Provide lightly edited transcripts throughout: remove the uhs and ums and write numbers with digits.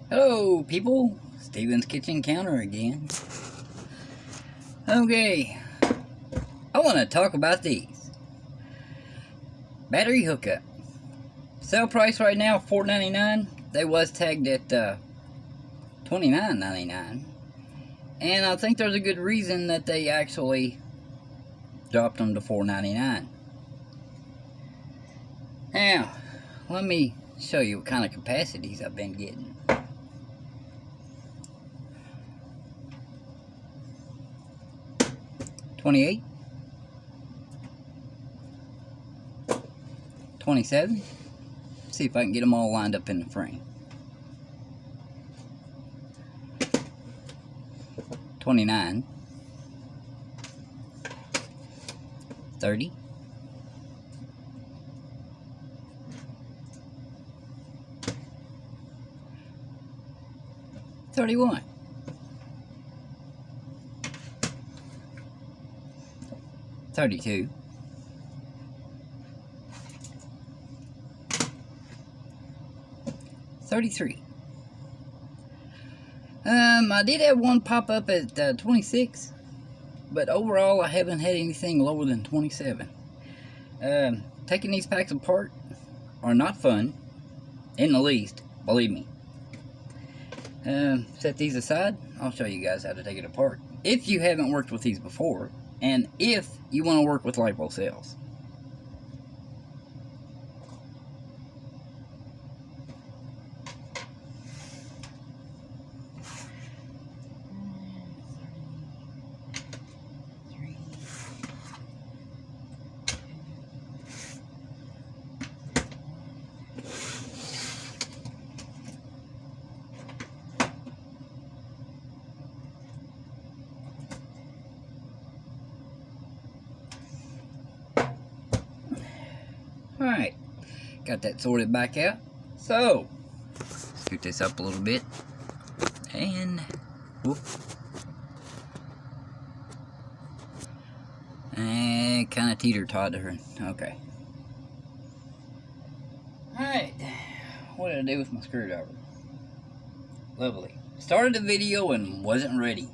Hello people, Steven's Kitchen Counter again. Okay, I want to talk about these. Battery hookup. Sale price right now $4.99. They was tagged at $29.99. And I think there's a good reason that they actually dropped them to $4.99. Now, let me show you what kind of capacities I've been getting. $28, $27. See if I can get them all lined up in the frame. $29, $30, $31, $32, $33. I did have one pop up at 26, but overall I haven't had anything lower than 27. Taking these packs apart are not fun, in the least, believe me. Set these aside, I'll show you guys how to take it apart. If you haven't worked with these before, and if you want to work with LiPo cells. Alright, got that sorted back out. So, scoot this up a little bit. And, whoop. And kind of teeter-totter. Okay. Alright, what did I do with my screwdriver? Lovely. Started the video and wasn't ready.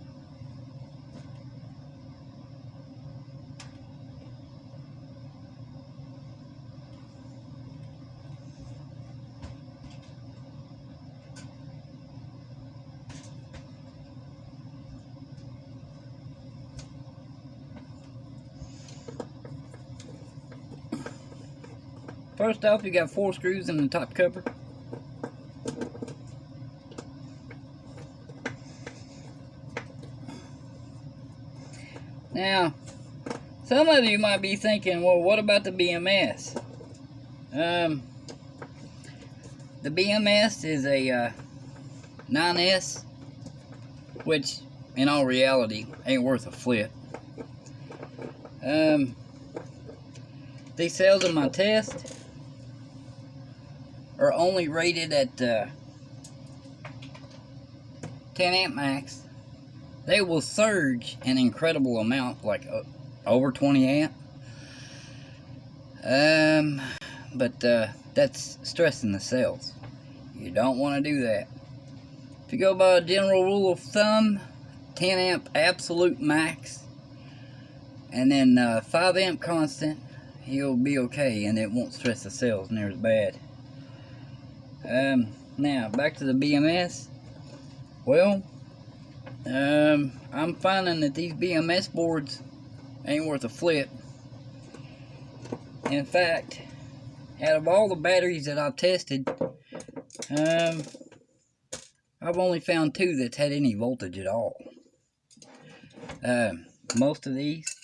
First off, you got 4 screws in the top cover. Now, some of you might be thinking, well, what about the BMS? The BMS is a 9S, which, in all reality, ain't worth a flip. These cells in my test are only rated at 10 amp max. They will surge an incredible amount, like over 20 amp. But that's stressing the cells. You don't want to do that. If you go by a general rule of thumb, 10 amp absolute max, and then 5 amp constant, you'll be okay, and it won't stress the cells near as bad. Now back to the BMS. Well, I'm finding that these BMS boards ain't worth a flip. In fact, out of all the batteries that I've tested, I've only found 2 that's had any voltage at all. Most of these,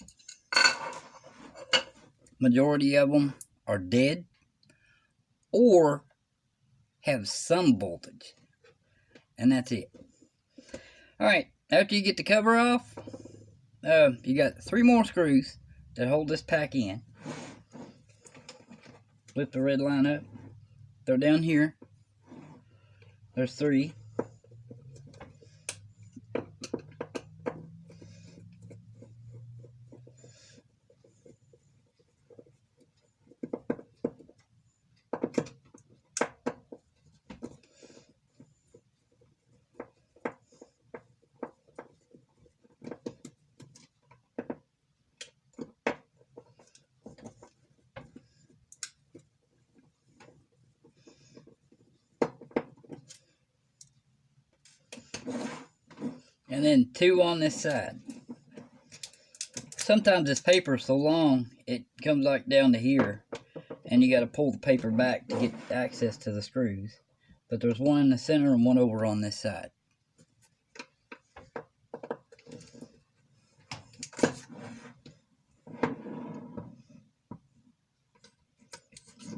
majority of them are dead or have some voltage, and that's it. Alright, after you get the cover off, you got 3 more screws that hold this pack in. Lift the red line up. They're down here. There's 3. and then 2 on this side. Sometimes this paper is so long it comes like down to here, and you got to pull the paper back to get access to the screws. But there's 1 in the center and 1 over on this side.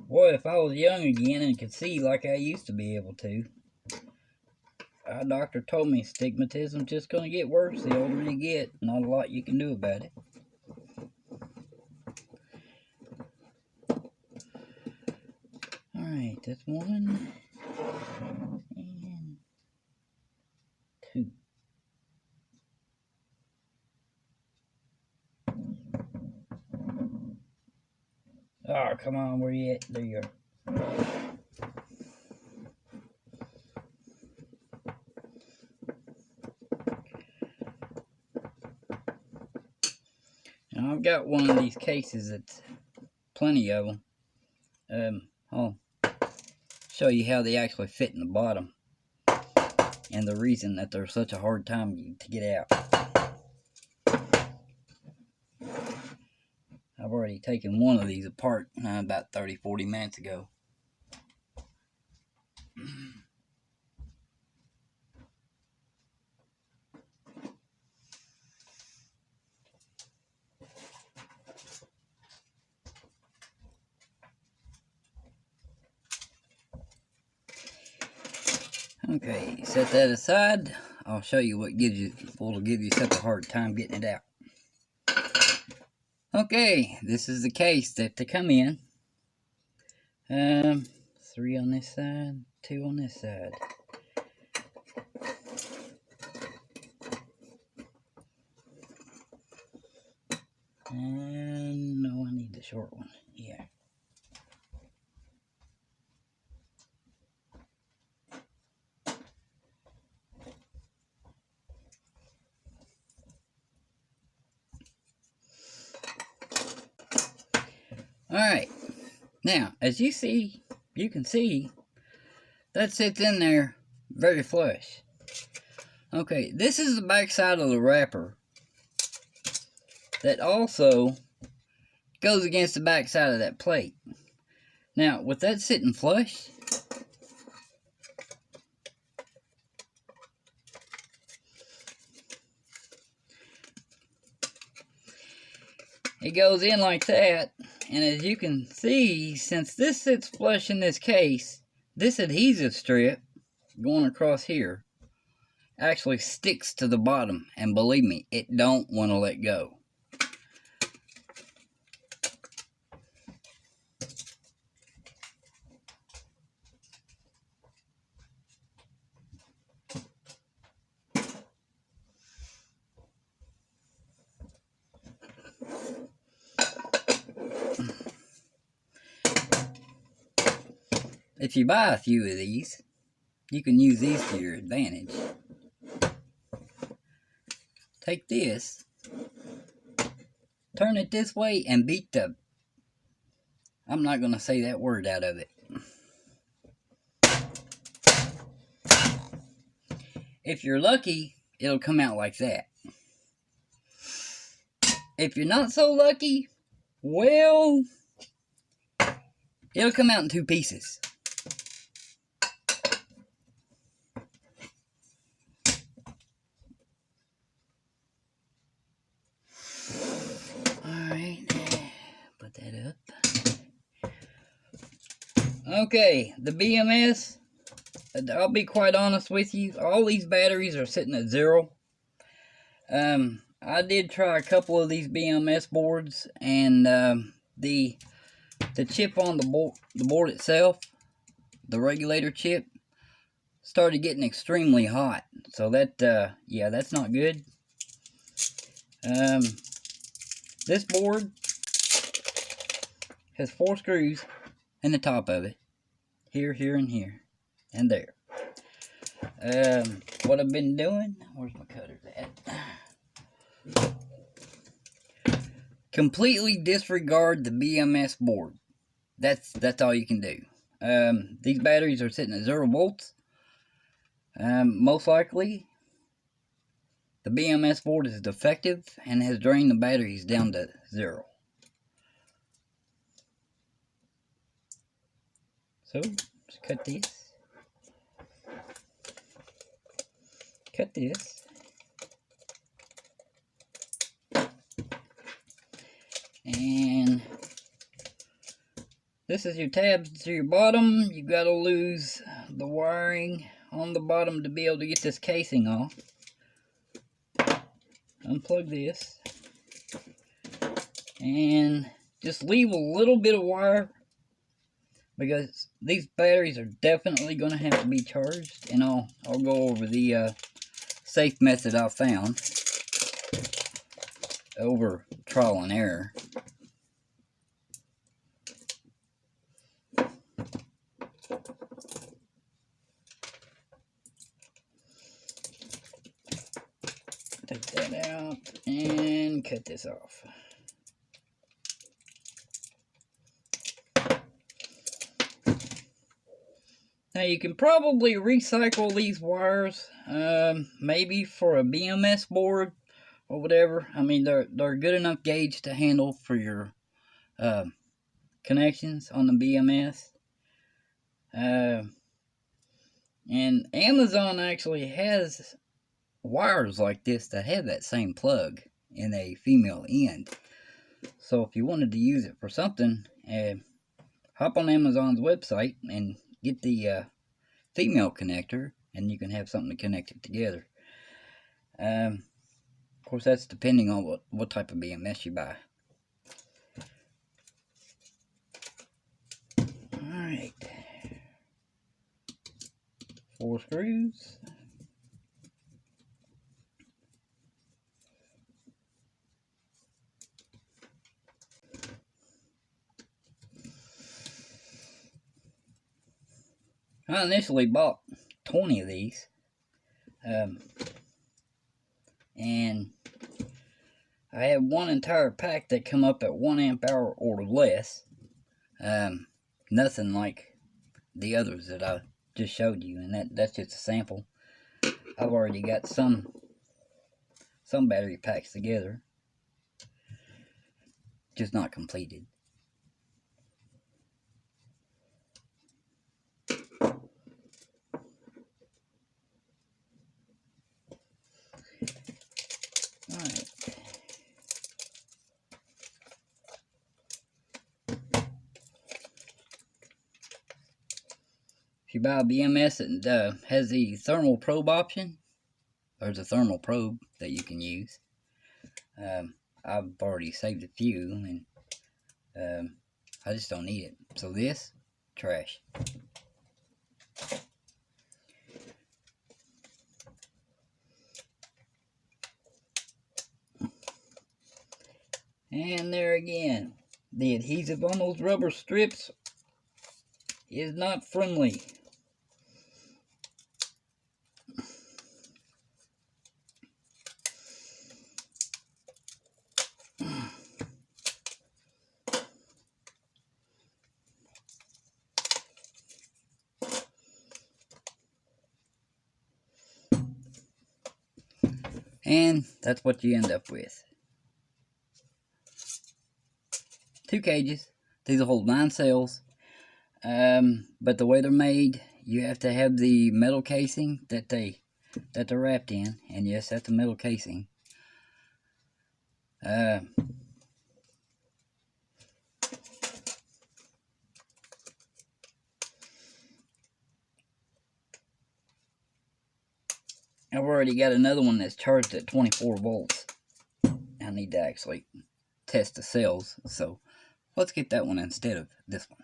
Boy, if I was young again and could see like I used to be able to. Our doctor told me astigmatism's just going to get worse the older you get. Not a lot you can do about it. Alright, that's 1 and 2. Oh, come on, where you at? There you are. Now, I've got one of these cases that's plenty of them. I'll show you how they actually fit in the bottom and the reason that they're such a hard time to get out. I've already taken one of these apart about 30-40 minutes ago. Okay, set that aside. I'll show you what will give you such a hard time getting it out. Okay, this is the case that they come in. 3 on this side, 2 on this side. And no, I need the short one. Yeah. Alright, now as you can see that sits in there very flush. Okay, this is the back side of the wrapper that also goes against the back side of that plate. Now with that sitting flush, it goes in like that. And as you can see, since this sits flush in this case, this adhesive strip going across here actually sticks to the bottom. And believe me, it don't want to let go. If you buy a few of these, you can use these to your advantage. Take this, turn it this way, and beat the... I'm not going to say that word out of it. If you're lucky, it'll come out like that. If you're not so lucky, well, it'll come out in 2 pieces. Put that up. Okay, the BMS, I'll be quite honest with you, all these batteries are sitting at 0. I did try a couple of these BMS boards, and the chip on the board itself, the regulator chip, started getting extremely hot. So that, yeah, that's not good. This board has 4 screws in the top of it. Here, here, and here. And there. What I've been doing... Where's my cutters at? Completely disregard the BMS board. That's all you can do. These batteries are sitting at 0 volts. Most likely, the BMS board is defective and has drained the batteries down to 0. So, let's cut this. Cut this. And this is your tabs to your bottom. You gotta lose the wiring on the bottom to be able to get this casing off. Unplug this. And just leave a little bit of wire, because these batteries are definitely going to have to be charged, and I'll go over the safe method I found over trial and error. Take that out and cut this off. Now you can probably recycle these wires, maybe for a BMS board or whatever. I mean, they're good enough gauge to handle for your connections on the BMS. And Amazon actually has wires like this that have that same plug in a female end. So if you wanted to use it for something, hop on Amazon's website and get the female connector, and you can have something to connect it together. Of course, that's depending on what type of BMS you buy. Alright. 4 screws. I initially bought 20 of these, and I had one entire pack that come up at 1 amp hour or less. Nothing like the others that I just showed you, and that's just a sample. I've already got some battery packs together, just not completed. Alright. If you buy a BMS that has the thermal probe option, there's a thermal probe that you can use. I've already saved a few, and I just don't need it. So this, trash. And there again, the adhesive on those rubber strips is not friendly. And that's what you end up with. 2 cages. These will hold 9 cells. But the way they're made, you have to have the metal casing that they're wrapped in. And yes, that's a metal casing. I've already got another one that's charged at 24 volts. I need to actually test the cells, so let's get that one instead of this one.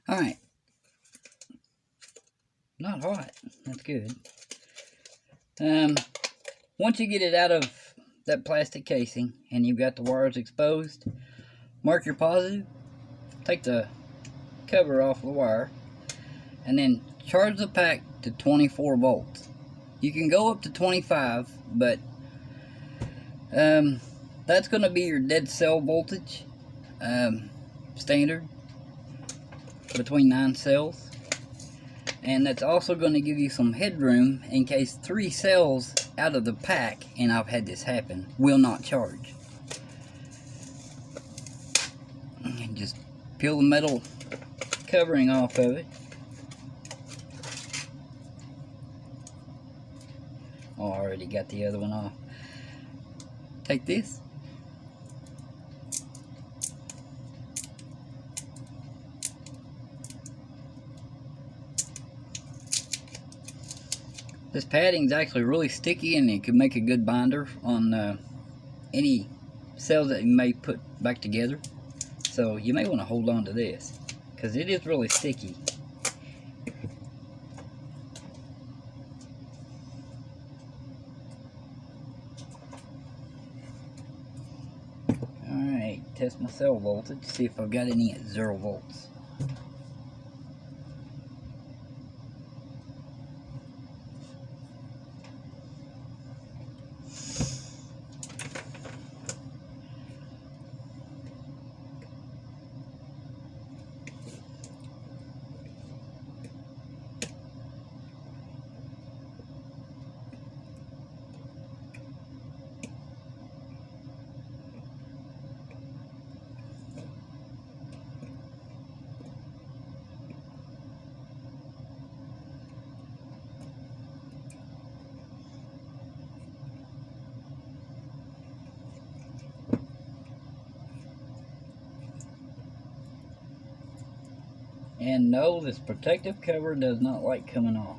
Alright. Not hot. That's good. Once you get it out of that plastic casing and you've got the wires exposed, mark your positive, take the cover off the wire, and then charge the pack to 24 volts. You can go up to 25, but that's going to be your dead cell voltage, standard, between 9 cells. And that's also going to give you some headroom in case 3 cells out of the pack, and I've had this happen, will not charge. And just peel the metal covering off of it. Oh, I already got the other one off. Take this. This padding is actually really sticky, and it could make a good binder on any cells that you may put back together. So you may want to hold on to this, because it is really sticky. Alright, test my cell voltage, see if I've got any at 0 volts. And no, this protective cover does not like coming off.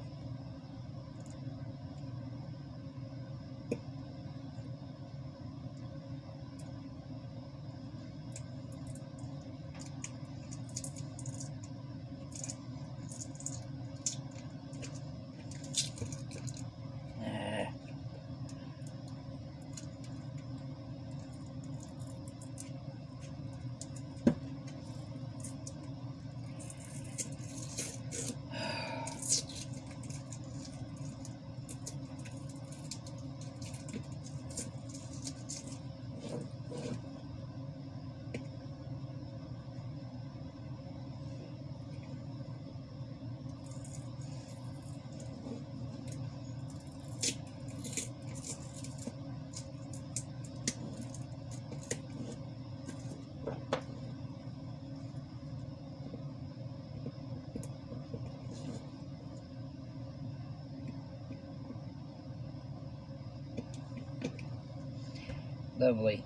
Lovely.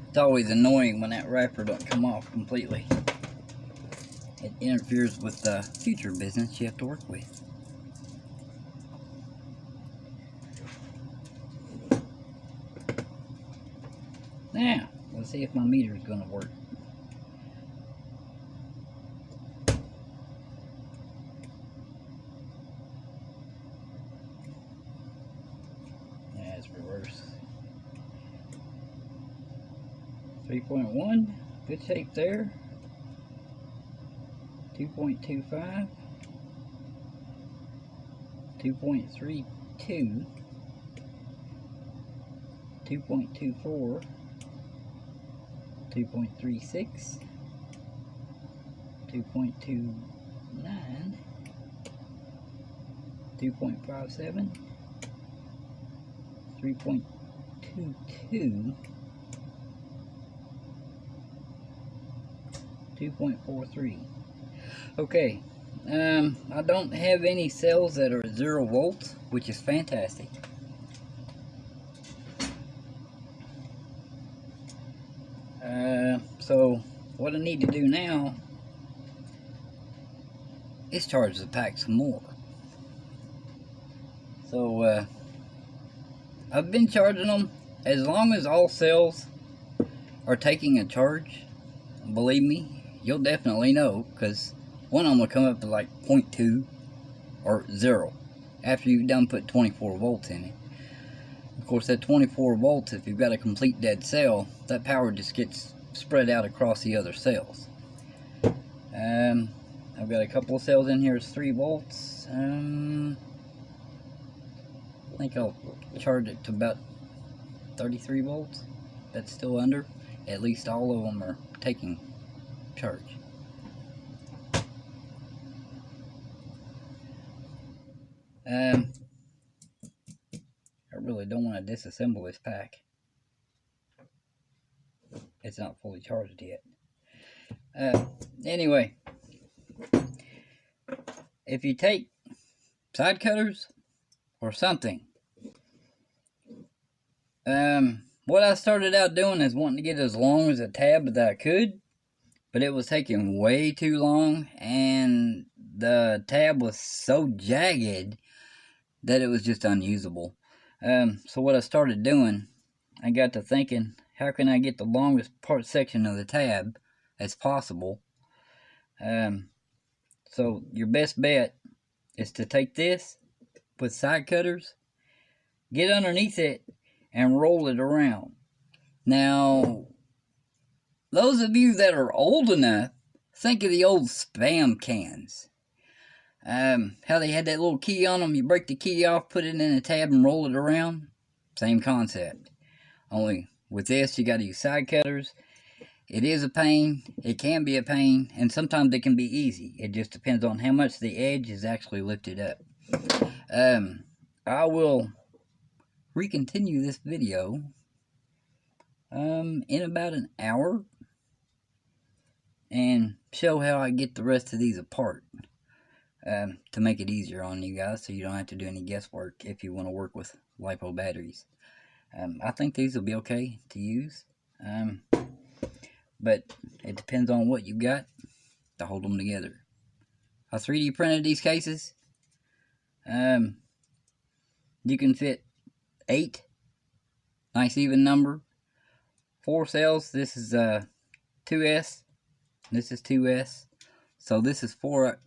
It's always annoying when that wrapper don't come off completely. It interferes with the future business you have to work with. Now, let's see if my meter is going to work. Reverse. 3.1, good shape there. 2.25, 2.32, 2.24, 2.36, 2.29, 2.57, 3.22, 2.43. Okay, I don't have any cells that are at 0 volts, which is fantastic. So what I need to do now is charge the pack some more. So I've been charging them as long as all cells are taking a charge. Believe me, you'll definitely know, because one of them will come up to like 0.2 or 0 after you've done put 24 volts in it. Of course, that 24 volts, if you've got a complete dead cell, that power just gets spread out across the other cells. I've got a couple of cells in here, it's 3 volts. I think I'll charge it to about 33 volts. That's still under. At least all of them are taking charge. I really don't want to disassemble this pack. It's not fully charged yet. Anyway, if you take side cutters or something, what I started out doing is wanting to get as long as a tab that I could, but it was taking way too long, and the tab was so jagged that it was just unusable. So what I started doing, I got to thinking, how can I get the longest part section of the tab as possible? So your best bet is to take this with side cutters, get underneath it, and roll it around. Now, those of you that are old enough, think of the old Spam cans. How they had that little key on them, you break the key off, put it in a tab and roll it around. Same concept. Only with this, you got to use side cutters. It is a pain, it can be a pain, and sometimes it can be easy. It just depends on how much the edge is actually lifted up. I will recontinue this video in about an hour and show how I get the rest of these apart, to make it easier on you guys so you don't have to do any guesswork if you want to work with LiPo batteries. I think these will be okay to use, but it depends on what you got to hold them together. I 3D printed these cases. You can fit 8, nice even number, 4 cells. This is 2S, this is 2S, so this is 4S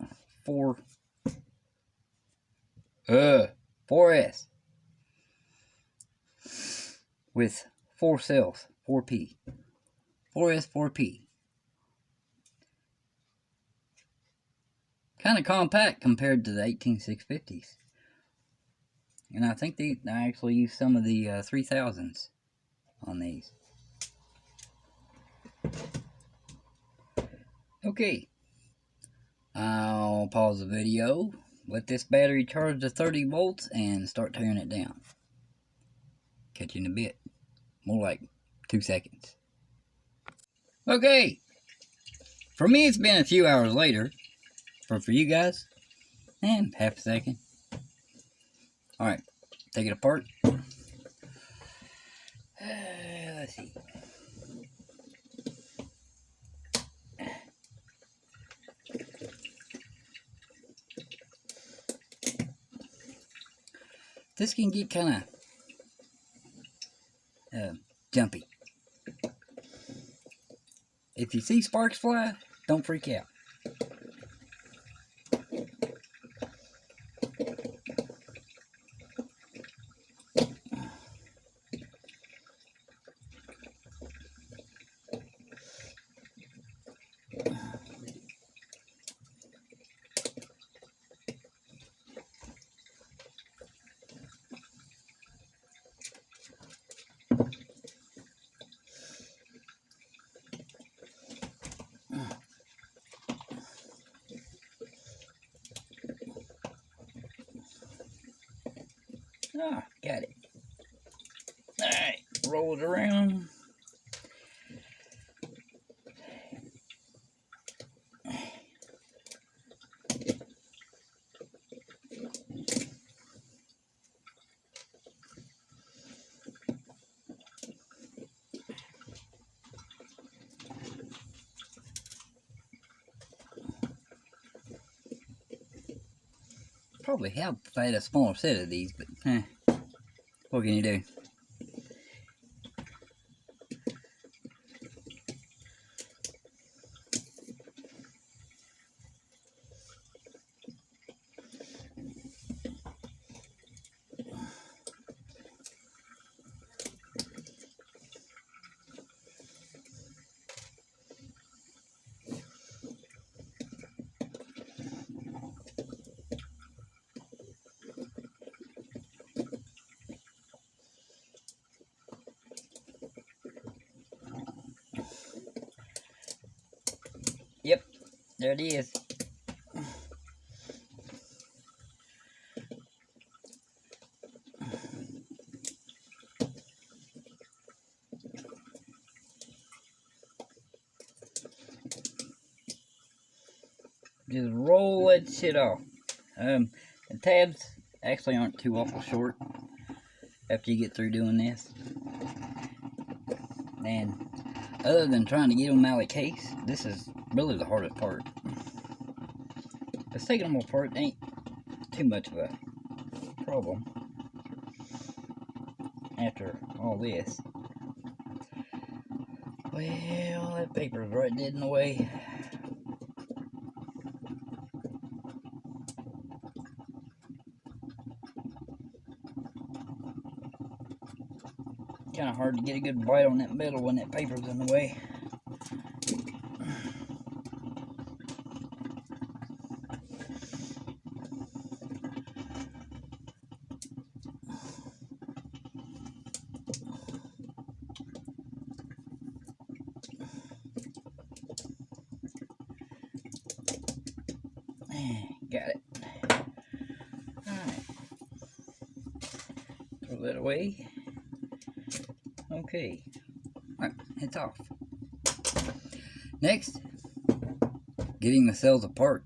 with 4 cells, 4P, 4S, 4P. Kind of compact compared to the 18650s. And I think I actually used some of the 3000s on these. Okay, I'll pause the video, let this battery charge to 30 volts, and start tearing it down. Catch you in a bit. More like 2 seconds. Okay, for me it's been a few hours later, but for you guys, half a second. Alright, take it apart. Let's see. This can get kind of jumpy. If you see sparks fly, don't freak out. Ah, got it. Alright, roll it around. Probably help if I had a smaller set of these, but what can you do? There it is. Just roll that shit off. The tabs actually aren't too awful short after you get through doing this. And other than trying to get them out of the case, this is really the hardest part. Because taking them apart ain't too much of a problem after all this. Well, that paper's right dead in the way. Kind of hard to get a good bite on that metal when that paper's in the way. Got it. Alright. Throw that away. Okay. Alright, it's off. Next, getting the cells apart.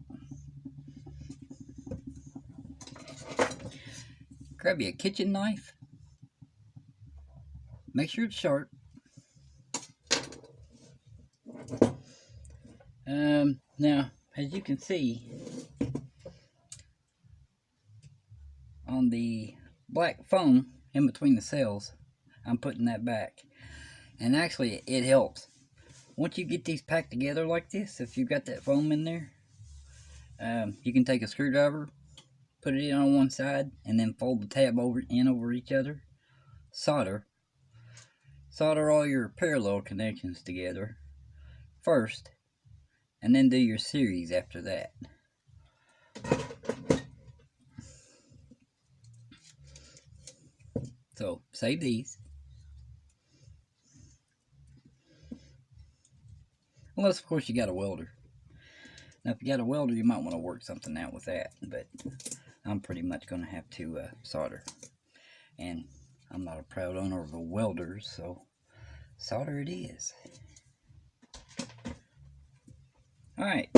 Grab you a kitchen knife. Make sure it's sharp. Now, as you can see, on the black foam in between the cells, I'm putting that back. And actually, it helps. Once you get these packed together like this, if you've got that foam in there, you can take a screwdriver, put it in on one side, and then fold the tab over each other. Solder all your parallel connections together first, and then do your series after that. So, save these. Unless, of course, you got a welder. Now, if you got a welder, you might want to work something out with that. But I'm pretty much going to have to solder. And I'm not a proud owner of a welder, so solder it is. Alright.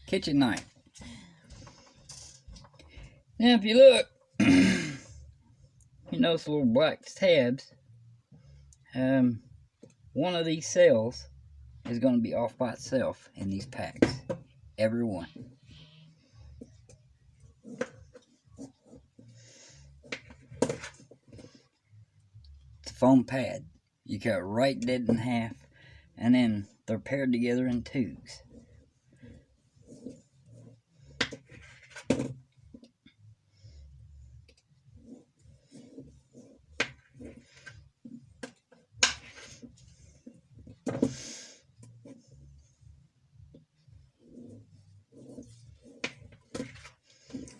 Kitchen knife. Now, if you look, you notice the little black tabs. One of these cells is going to be off by itself in these packs. Every one. It's a foam pad. You cut right dead in half, and then they're paired together in twos.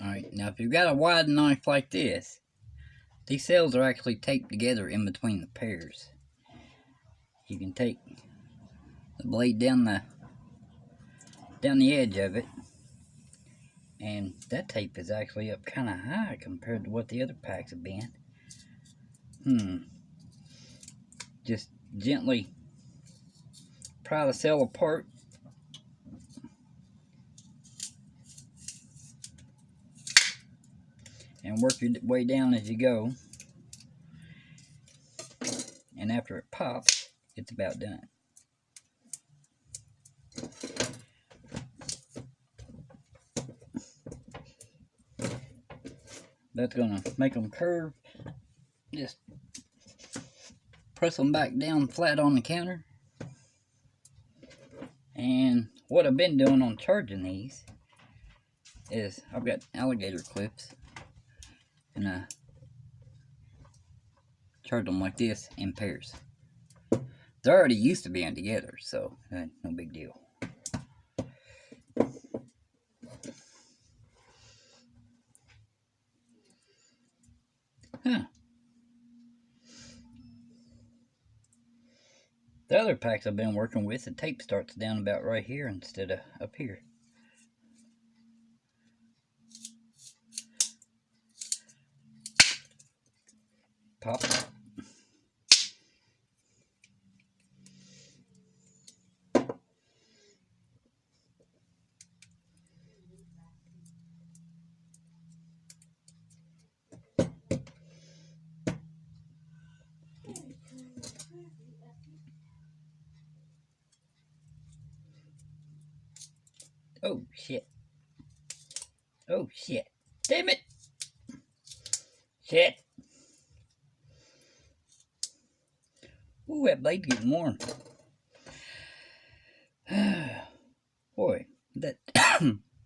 Alright, now if you've got a wide knife like this, these cells are actually taped together in between the pairs. You can take the blade down the edge of it, and that tape is actually up kind of high compared to what the other packs have been. Just gently pry the cell apart. And work your way down as you go. And after it pops, it's about done. That's going to make them curve. Just press them back down flat on the counter. And what I've been doing on charging these is I've got alligator clips. And I charge them like this in pairs. They're already used to being together, so no big deal. The other packs I've been working with, the tape starts down about right here instead of up here. Pop. Oh shit. Oh shit. Damn it. Shit. Ooh, that blade's getting warm. Boy, that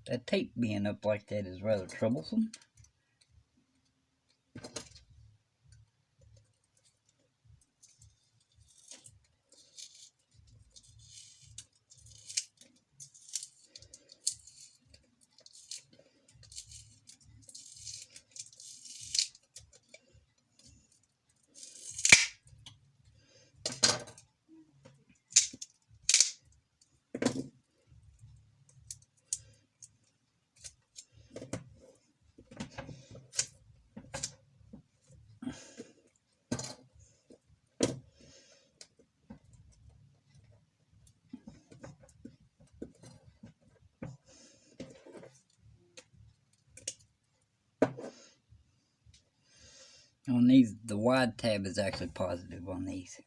that tape being up like that is rather troublesome. On these, the wide tab is actually positive on these.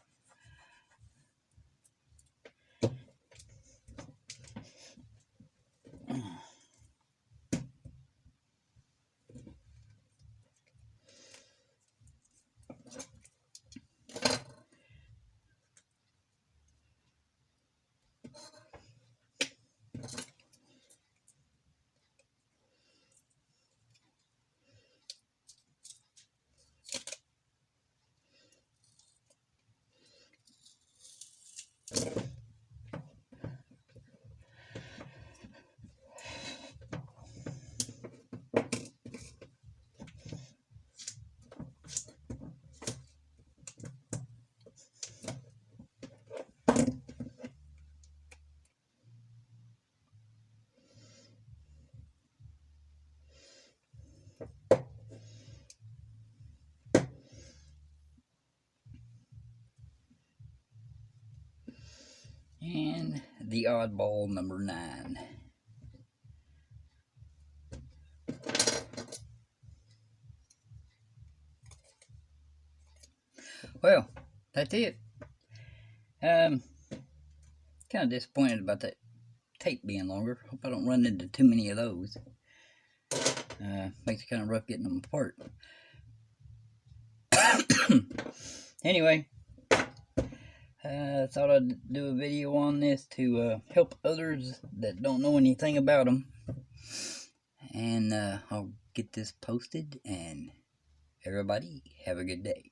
And the oddball number 9. Well, that's it. Kind of disappointed about that tape being longer. Hope I don't run into too many of those. Makes it kind of rough getting them apart. Anyway, thought I'd do a video on this to help others that don't know anything about them. And I'll get this posted, and everybody have a good day.